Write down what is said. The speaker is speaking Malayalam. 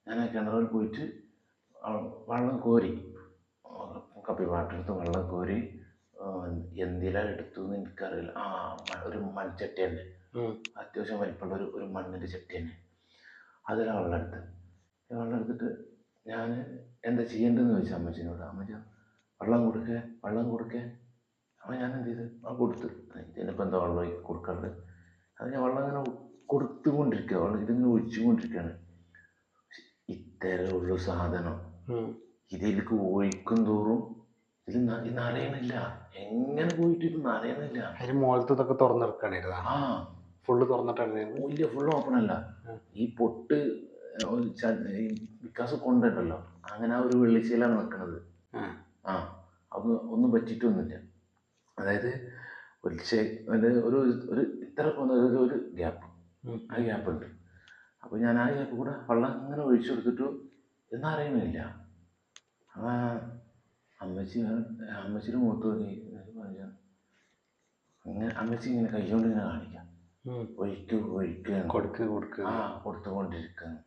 ഞാൻ ആ കിണറിൽ പോയിട്ട് വെള്ളം കോരി, കപ്പി പാട്ടെടുത്ത് വെള്ളം കോരി എന്തിലാ എടുത്തു എന്ന് എനിക്കറിയില്ല. ഒരു മൺചട്ടി തന്നെ, അത്യാവശ്യം വലിപ്പമുള്ള ഒരു മണ്ണിൻ്റെ ചട്ടി തന്നെ. അതിലാണ് വെള്ളം എടുത്തത്. വെള്ളം എടുത്തിട്ട് ഞാൻ എന്താ ചെയ്യേണ്ടതെന്ന് ചോദിച്ചാൽ അമ്മച്ചിനോട്. അമ്മച്ചി വെള്ളം കൊടുക്കേ. അപ്പോൾ ഞാൻ എന്ത് ചെയ്ത് കൊടുത്ത്. ഇതിനിപ്പോൾ എന്താ വെള്ളം കൊടുക്കാറുണ്ട്. അത് ഞാൻ വെള്ളം ഇങ്ങനെ കൊടുത്തുകൊണ്ടിരിക്കുക, വെള്ളം ഇതിങ്ങനെ ഒഴിച്ചുകൊണ്ടിരിക്കുകയാണ്. ഇത്രേ ഉള്ളൂ സാധനം. ഇതിലേക്ക് ഒഴിക്കും തോറും ഇത് നനയണില്ല. എങ്ങനെ പോയിട്ട് ഇത് നനയണില്ല. അതിന് മുകളിലത്തെ ഇതൊക്കെ തുറന്നെടുക്കണായിരുന്നു. ഫുള്ള് തുറന്നിട്ടാണ്. ഇല്ല, ഫുള്ള് ഓപ്പൺ അല്ല. ഈ പൊട്ട് വിക്കാസ് കൊണ്ടുണ്ടല്ലോ, അങ്ങനെ ആ ഒരു വെള്ളിച്ചയിലാണ് വെക്കണത്. അത് ഒന്നും പറ്റിയിട്ടൊന്നുമില്ല. അതായത് ഒരു ഇത്ര ഒരു ഗ്യാപ്പ്, ആ ഗ്യാപ്പ് ഉണ്ട്. അപ്പോൾ ഞാൻ ആ ഗ്യാപ്പ് കൂടെ വെള്ളം ഇങ്ങനെ ഒഴിച്ചു കൊടുത്തിട്ടും എന്നാ അറിയണില്ല. അമ്മച്ചിയുടെ മുഖത്ത് നോക്കി പറഞ്ഞു. അങ്ങനെ അമ്മച്ചി ഇങ്ങനെ കൈകൊണ്ട് ഇങ്ങനെ കാണിക്കാം, ഒഴിക്കുക കൊടുത്തുകൊണ്ടിരിക്കുകയാണ്.